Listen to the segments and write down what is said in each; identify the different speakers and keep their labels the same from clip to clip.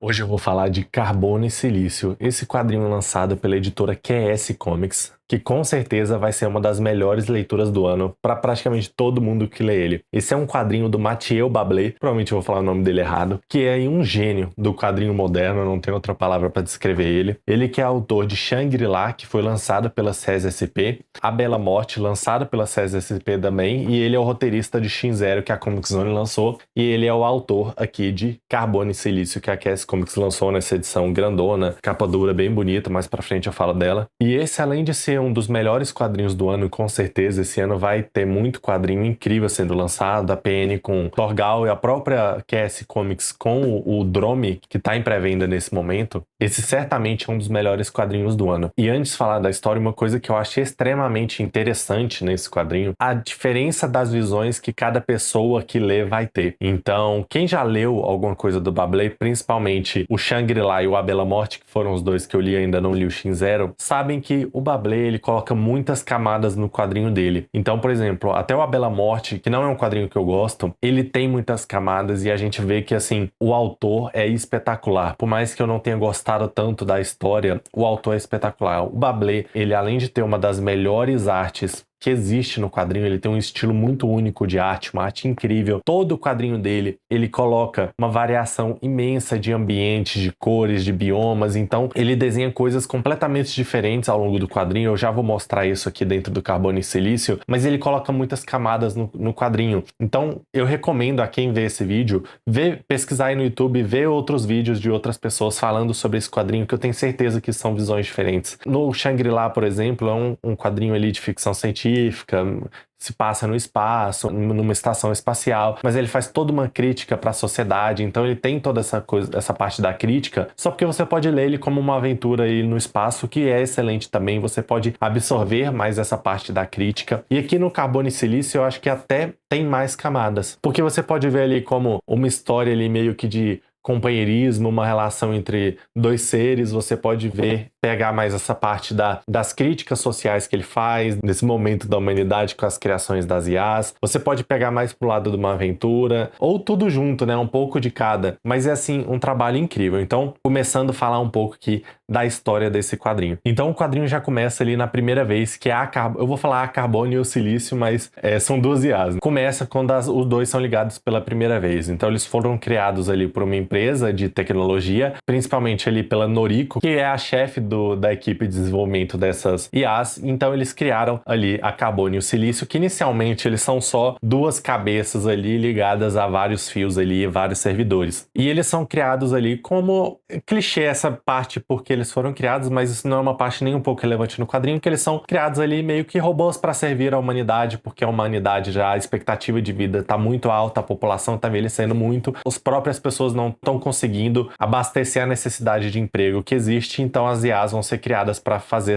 Speaker 1: Hoje eu vou falar de Carbono e Silício, esse quadrinho lançado pela editora QS Comics, que com certeza vai ser uma das melhores leituras do ano para praticamente todo mundo que lê ele. Esse é um quadrinho do Mathieu Bablé, provavelmente eu vou falar o nome dele errado, que é um gênio do quadrinho moderno, não tem outra palavra para descrever ele. Ele que é autor de Shangri-La, que foi lançado pela SES-SP, A Bela Morte, lançado pela SES-SP também, e ele é o roteirista de Shin-Zero, que a Comic Zone lançou, e ele é o autor aqui de Carbono e Silício, que a QS Comics lançou nessa edição grandona, capa dura, bem bonita, mais pra frente eu falo dela. E esse, além de ser um dos melhores quadrinhos do ano, com certeza esse ano vai ter muito quadrinho incrível sendo lançado, a PN com Torgal e a própria QS Comics com o Drome, que tá em pré-venda nesse momento. Esse certamente é um dos melhores quadrinhos do ano. E antes de falar da história, uma coisa que eu achei extremamente interessante nesse quadrinho, a diferença das visões que cada pessoa que lê vai ter. Então, quem já leu alguma coisa do Bablé, principalmente o Shangri-La e o A Bela Morte, que foram os dois que eu li, ainda não li o Shin-Zero, sabem que o Bablé, ele coloca muitas camadas no quadrinho dele. Então, por exemplo, até o A Bela Morte, que não é um quadrinho que eu gosto, ele tem muitas camadas e a gente vê que, assim, o autor é espetacular. Por mais que eu não tenha gostado tanto da história, o autor é espetacular. O Bablé, ele além de ter uma das melhores artes que existe no quadrinho, ele tem um estilo muito único de arte, uma arte incrível. Todo o quadrinho dele, ele coloca uma variação imensa de ambientes, de cores, de biomas, então ele desenha coisas completamente diferentes ao longo do quadrinho. Eu já vou mostrar isso aqui dentro do Carbono e Silício, mas ele coloca muitas camadas no quadrinho. Então eu recomendo a quem vê esse vídeo, pesquisar aí no YouTube, ver outros vídeos de outras pessoas falando sobre esse quadrinho, que eu tenho certeza que são visões diferentes. No Shangri-La, por exemplo, é um quadrinho ali de ficção científica, se passa no espaço, numa estação espacial, mas ele faz toda uma crítica para a sociedade, então ele tem toda essa coisa, essa parte da crítica, só porque você pode ler ele como uma aventura aí no espaço, que é excelente também, você pode absorver mais essa parte da crítica. E aqui no Carbono e Silício eu acho que até tem mais camadas, porque você pode ver ali como uma história ali meio que de companheirismo, uma relação entre dois seres, você pode pegar mais essa parte das críticas sociais que ele faz, nesse momento da humanidade com as criações das IAs. Você pode pegar mais pro lado de uma aventura, ou tudo junto, né? Um pouco de cada. Mas é assim, um trabalho incrível. Então, começando a falar um pouco aqui da história desse quadrinho. Então, o quadrinho já começa ali na primeira vez, que é eu vou falar a Carbono e o Silício, mas são duas IAs. Começa quando os dois são ligados pela primeira vez. Então, eles foram criados ali por uma empresa de tecnologia, principalmente ali pela Noriko, que é a chefe da equipe de desenvolvimento dessas IAs. Então eles criaram ali a Carbono e o Silício, que inicialmente eles são só duas cabeças ali ligadas a vários fios ali, vários servidores. E eles são criados ali como clichê essa parte porque eles foram criados, mas isso não é uma parte nem um pouco relevante no quadrinho, que eles são criados ali meio que robôs para servir a humanidade, porque a humanidade já, a expectativa de vida tá muito alta, a população tá envelhecendo muito, as próprias pessoas não estão conseguindo abastecer a necessidade de emprego que existe, então as IAs vão ser criadas para fazer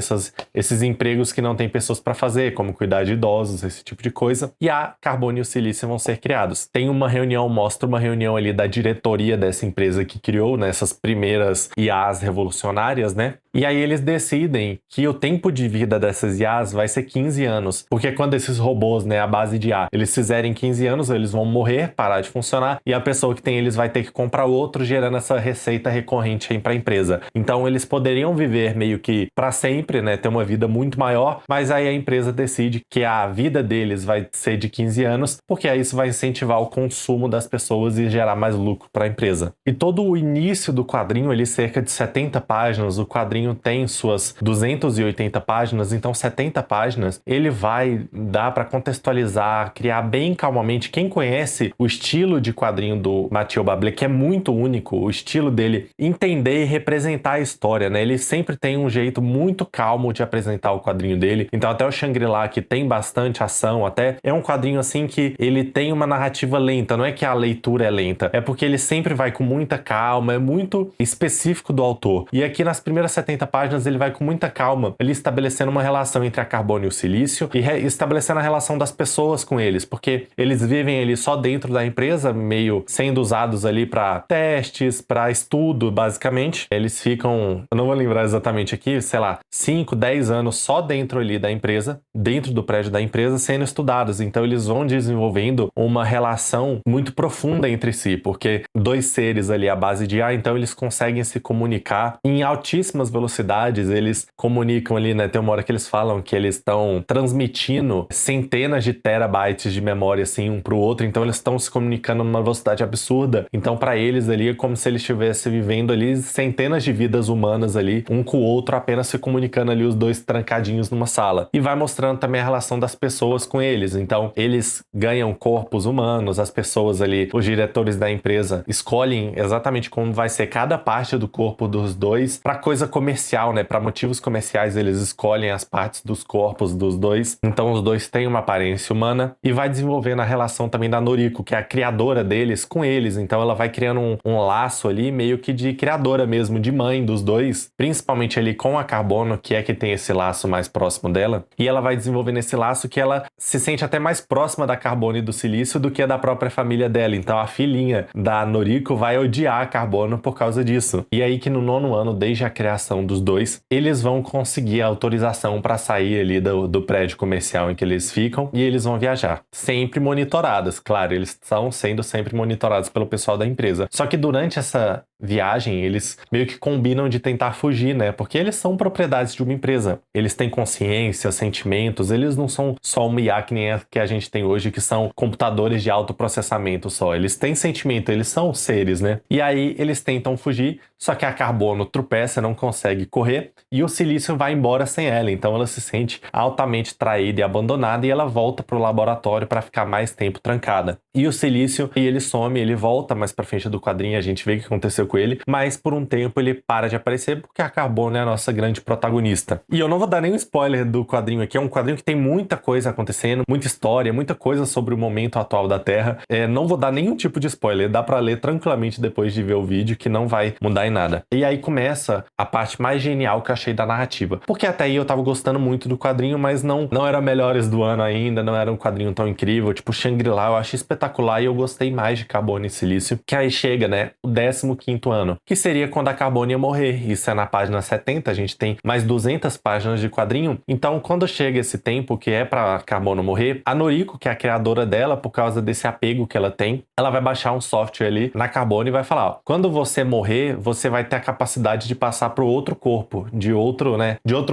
Speaker 1: esses empregos que não tem pessoas para fazer, como cuidar de idosos, esse tipo de coisa. E a Carbono e o Silício vão ser criados. Tem uma reunião, mostra uma reunião ali da diretoria dessa empresa que criou, né, essas primeiras IAs revolucionárias, né? E aí eles decidem que o tempo de vida dessas IAs vai ser 15 anos. Porque quando esses robôs, né, a base de IA, eles fizerem 15 anos, eles vão morrer, parar de funcionar, e a pessoa que tem eles vai ter que comprar outro, gerando essa receita recorrente aí para a empresa. Então eles poderiam viver meio que para sempre, né, ter uma vida muito maior, mas aí a empresa decide que a vida deles vai ser de 15 anos, porque aí isso vai incentivar o consumo das pessoas e gerar mais lucro para a empresa. E todo o início do quadrinho, ele cerca de 70 páginas, o quadrinho tem suas 280 páginas, então 70 páginas, ele vai dar para contextualizar, criar bem calmamente. Quem conhece o estilo de quadrinho do Mathieu Bablé, que é muito único, o estilo dele, entender e representar a história, né? Ele sempre tem um jeito muito calmo de apresentar o quadrinho dele. Então até o Shangri-La, que tem bastante ação, até é um quadrinho assim que ele tem uma narrativa lenta, não é que a leitura é lenta, é porque ele sempre vai com muita calma, é muito específico do autor. E aqui nas primeiras 70 60 páginas ele vai com muita calma, ele estabelecendo uma relação entre a carbono e o silício e estabelecendo a relação das pessoas com eles, porque eles vivem ali só dentro da empresa, meio sendo usados ali para testes, para estudo, basicamente. Eles ficam, eu não vou lembrar exatamente aqui, sei lá, 5, 10 anos só dentro ali da empresa, dentro do prédio da empresa, sendo estudados. Então eles vão desenvolvendo uma relação muito profunda entre si, porque dois seres ali à base de ar, então eles conseguem se comunicar em altíssimas velocidades, eles comunicam ali, né? Tem uma hora que eles falam que eles estão transmitindo centenas de terabytes de memória assim um pro outro, então eles estão se comunicando numa velocidade absurda. Então para eles ali é como se eles estivessem vivendo ali centenas de vidas humanas ali, um com o outro, apenas se comunicando ali os dois trancadinhos numa sala. E vai mostrando também a relação das pessoas com eles. Então eles ganham corpos humanos, as pessoas ali, os diretores da empresa escolhem exatamente como vai ser cada parte do corpo dos dois para coisa comercial, né? Para motivos comerciais eles escolhem as partes dos corpos dos dois. Então os dois têm uma aparência humana e vai desenvolvendo a relação também da Noriko, que é a criadora deles, com eles. Então ela vai criando um laço ali meio que de criadora mesmo, de mãe dos dois, principalmente ali com a Carbono, que é que tem esse laço mais próximo dela. E ela vai desenvolvendo esse laço que ela se sente até mais próxima da Carbono e do Silício do que a da própria família dela. Então a filhinha da Noriko vai odiar a Carbono por causa disso. E aí que no 9º ano, desde a criação dos dois, eles vão conseguir a autorização para sair ali do prédio comercial em que eles ficam e eles vão viajar. Sempre monitorados, claro, eles estão sendo sempre monitorados pelo pessoal da empresa. Só que durante essa viagem, eles meio que combinam de tentar fugir, né? Porque eles são propriedades de uma empresa. Eles têm consciência, sentimentos, eles não são só uma IA que nem a que a gente tem hoje, que são computadores de autoprocessamento só. Eles têm sentimento, eles são seres, né? E aí eles tentam fugir, só que a Carbono tropeça, não consegue correr, e o Silício vai embora sem ela. Então ela se sente altamente traída e abandonada, e ela volta pro laboratório para ficar mais tempo trancada. E o Silício, ele some, ele volta mais pra frente do quadrinho, a gente vê o que aconteceu com ele, mas por um tempo ele para de aparecer porque a Carbono é a nossa grande protagonista. E eu não vou dar nenhum spoiler do quadrinho aqui, é um quadrinho que tem muita coisa acontecendo, muita história, muita coisa sobre o momento atual da Terra. Não vou dar nenhum tipo de spoiler, dá pra ler tranquilamente depois de ver o vídeo, que não vai mudar em nada. E aí começa a parte mais genial que eu achei da narrativa, porque até aí eu tava gostando muito do quadrinho, mas não era melhores do ano ainda, não era um quadrinho tão incrível, tipo Shangri-La, eu achei espetacular e eu gostei mais de Carbono e Silício, que aí chega, né, o 15º ano, que seria quando a Carbono ia morrer. Isso é na página 70, a gente tem mais 200 páginas de quadrinho. Então, quando chega esse tempo que é pra Carbono morrer, a Noriko, que é a criadora dela, por causa desse apego que ela tem, ela vai baixar um software ali na Carbono e vai falar, ó, quando você morrer, você vai ter a capacidade de passar pro outro corpo, de outro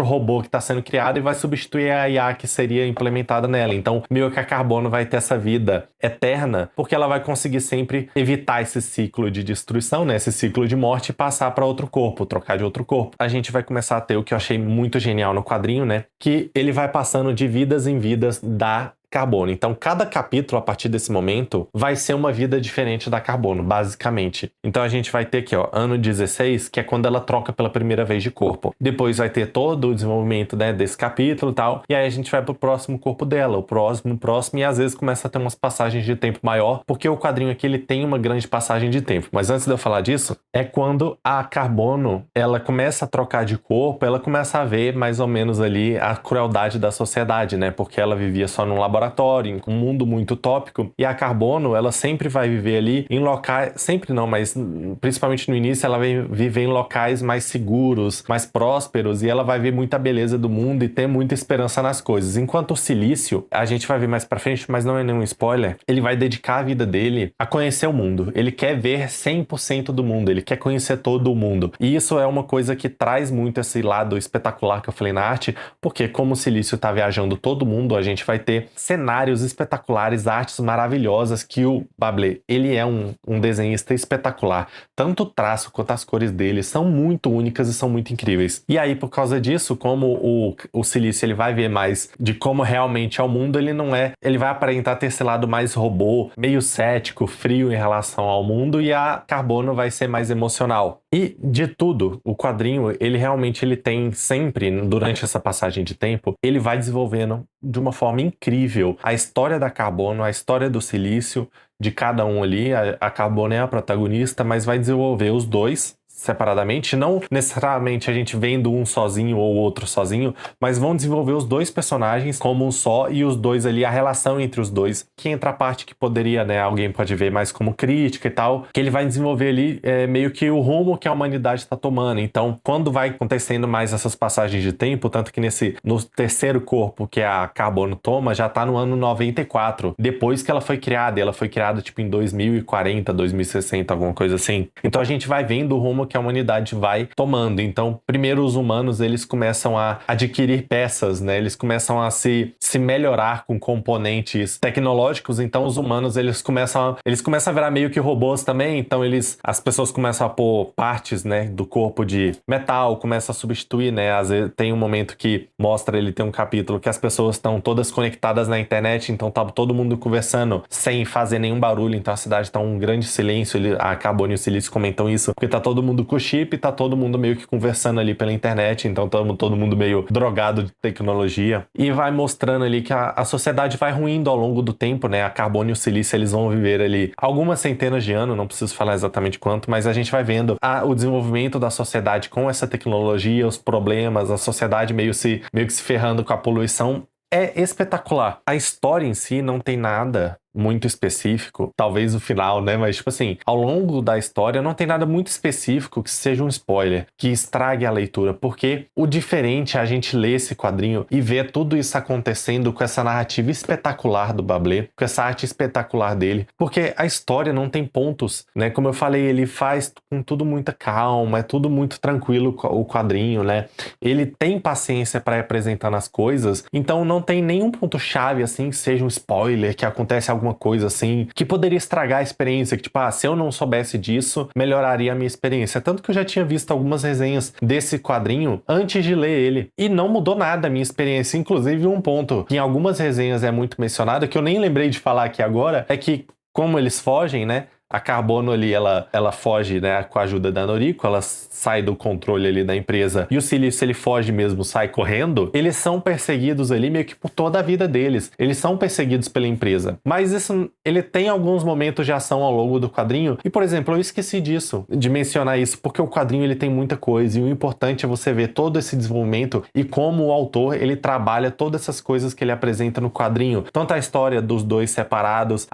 Speaker 1: robô que tá sendo criado e vai substituir a IA que seria implementada nela. Então, meio que a Carbono vai ter essa vida eterna, porque ela vai conseguir sempre evitar esse ciclo de destruição, né? Esse ciclo de morte e passar para outro corpo, trocar de outro corpo. A gente vai começar a ter o que eu achei muito genial no quadrinho, né? Que ele vai passando de vidas em vidas da Carbono. Então, cada capítulo, a partir desse momento, vai ser uma vida diferente da Carbono, basicamente. Então, a gente vai ter aqui, ó, ano 16, que é quando ela troca pela primeira vez de corpo. Depois vai ter todo o desenvolvimento, né, desse capítulo e tal. E aí a gente vai pro próximo corpo dela, o próximo, e às vezes começa a ter umas passagens de tempo maior, porque o quadrinho aqui, ele tem uma grande passagem de tempo. Mas antes de eu falar disso, é quando a Carbono, ela começa a trocar de corpo, ela começa a ver mais ou menos ali a crueldade da sociedade, né? Porque ela vivia só num laboratório, em um mundo muito utópico, e a Carbono, ela sempre vai viver ali em locais, sempre não, mas principalmente no início, ela vai viver em locais mais seguros, mais prósperos, e ela vai ver muita beleza do mundo e ter muita esperança nas coisas. Enquanto o Silício, a gente vai ver mais pra frente, mas não é nenhum spoiler, ele vai dedicar a vida dele a conhecer o mundo. Ele quer ver 100% do mundo, ele quer conhecer todo o mundo. E isso é uma coisa que traz muito esse lado espetacular que eu falei na arte, porque como o Silício tá viajando todo mundo, a gente vai ter cenários espetaculares, artes maravilhosas, que o Bablé, ele é um desenhista espetacular. Tanto o traço quanto as cores dele são muito únicas e são muito incríveis. E aí, por causa disso, como o Silício, ele vai ver mais de como realmente é o mundo, ele vai aparentar ter esse lado mais robô, meio cético, frio em relação ao mundo, e a Carbono vai ser mais emocional. E de tudo, o quadrinho, ele tem sempre, durante essa passagem de tempo, ele vai desenvolvendo de uma forma incrível a história da Carbono, a história do Silício, de cada um ali. A Carbono é a protagonista, mas vai desenvolver os dois separadamente, não necessariamente a gente vendo um sozinho ou outro sozinho, mas vão desenvolver os dois personagens como um só e os dois ali, a relação entre os dois, que entra a parte que poderia, né, alguém pode ver mais como crítica e tal, que ele vai desenvolver ali meio que o rumo que a humanidade está tomando. Então, quando vai acontecendo mais essas passagens de tempo, tanto que no terceiro corpo que a Carbono toma, já tá no ano 94, depois que ela foi criada, e ela foi criada tipo em 2040, 2060, alguma coisa assim. Então a gente vai vendo o rumo que a humanidade vai tomando. Então, primeiro os humanos, eles começam a adquirir peças, né? Eles começam a se melhorar com componentes tecnológicos. Então os humanos, eles começam a virar meio que robôs também. Então as pessoas começam a pôr partes, né, do corpo de metal, começa a substituir, né? Às vezes tem um momento que mostra, ele tem um capítulo que as pessoas estão todas conectadas na internet, então tá todo mundo conversando sem fazer nenhum barulho, então a cidade tá um grande silêncio. A Carbono e o Silício comentam isso, porque tá todo mundo com chip, tá todo mundo meio que conversando ali pela internet, então todo mundo meio drogado de tecnologia, e vai mostrando ali que a sociedade vai ruindo ao longo do tempo, né? A Carbono e o Silício, eles vão viver ali algumas centenas de anos, não preciso falar exatamente quanto, mas a gente vai vendo o desenvolvimento da sociedade com essa tecnologia, os problemas, a sociedade meio que se ferrando com a poluição. É espetacular. A história em si não tem nada muito específico, talvez o final, né? Mas, tipo assim, ao longo da história não tem nada muito específico que seja um spoiler, que estrague a leitura, porque o diferente é a gente ler esse quadrinho e ver tudo isso acontecendo com essa narrativa espetacular do Bablé, com essa arte espetacular dele, porque a história não tem pontos, né? Como eu falei, ele faz com tudo muita calma, é tudo muito tranquilo o quadrinho, né? Ele tem paciência para apresentar as coisas, então não tem nenhum ponto-chave, assim, que seja um spoiler, que acontece alguma coisa assim, que poderia estragar a experiência, que tipo, se eu não soubesse disso, melhoraria a minha experiência. Tanto que eu já tinha visto algumas resenhas desse quadrinho antes de ler ele, e não mudou nada a minha experiência. Inclusive, um ponto que em algumas resenhas é muito mencionado, que eu nem lembrei de falar aqui agora, é que como eles fogem, né? A Carbono ali, ela foge, né, com a ajuda da Noriko, ela sai do controle ali da empresa, e o Silício, ele foge mesmo, sai correndo. Eles são perseguidos ali meio que por toda a vida deles. Eles são perseguidos pela empresa. Mas isso, ele tem alguns momentos de ação ao longo do quadrinho, e por exemplo, eu esqueci disso, de mencionar isso, porque o quadrinho ele tem muita coisa, e o importante é você ver todo esse desenvolvimento e como o autor, ele trabalha todas essas coisas que ele apresenta no quadrinho. Tanto a história dos dois separados,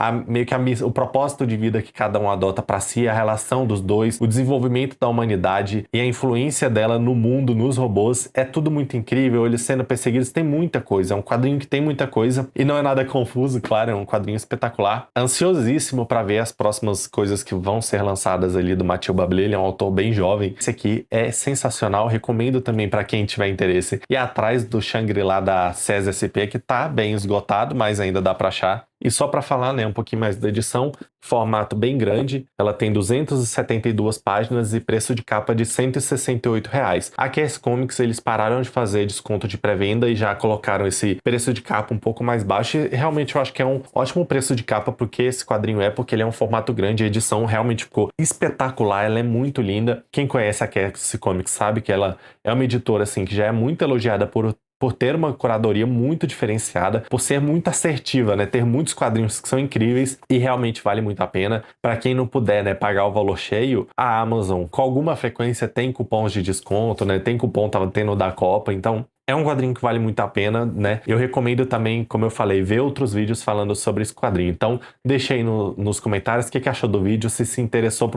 Speaker 1: o propósito de vida que cada um adota para si, a relação dos dois, o desenvolvimento da humanidade e a influência dela no mundo, nos robôs, é tudo muito incrível. Eles sendo perseguidos, tem muita coisa, é um quadrinho que tem muita coisa e não é nada confuso, claro, é um quadrinho espetacular. Ansiosíssimo para ver as próximas coisas que vão ser lançadas ali do Mathieu Bablé. Ele é um autor bem jovem. Esse aqui é sensacional, recomendo também para quem tiver interesse ir atrás do Shangri-La da SES SP, que tá bem esgotado, mas ainda dá para achar. E só para falar, né, um pouquinho mais da edição, formato bem grande, ela tem 272 páginas e preço de capa de R$ 168. A QS Comics, eles pararam de fazer desconto de pré-venda e já colocaram esse preço de capa um pouco mais baixo, e realmente eu acho que é um ótimo preço de capa porque esse quadrinho porque ele é um formato grande, a edição realmente ficou espetacular, ela é muito linda. Quem conhece a QS Comics sabe que ela é uma editora assim que já é muito elogiada por ter uma curadoria muito diferenciada, por ser muito assertiva, né? Ter muitos quadrinhos que são incríveis e realmente vale muito a pena. Para quem não puder, né, pagar o valor cheio, a Amazon com alguma frequência tem cupons de desconto, né? Tem cupom, tava tendo da Copa, então é um quadrinho que vale muito a pena, né? Eu recomendo também, como eu falei, ver outros vídeos falando sobre esse quadrinho. Então, deixa aí nos comentários o que achou do vídeo, se interessou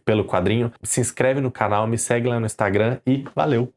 Speaker 1: pelo quadrinho, se inscreve no canal, me segue lá no Instagram e valeu!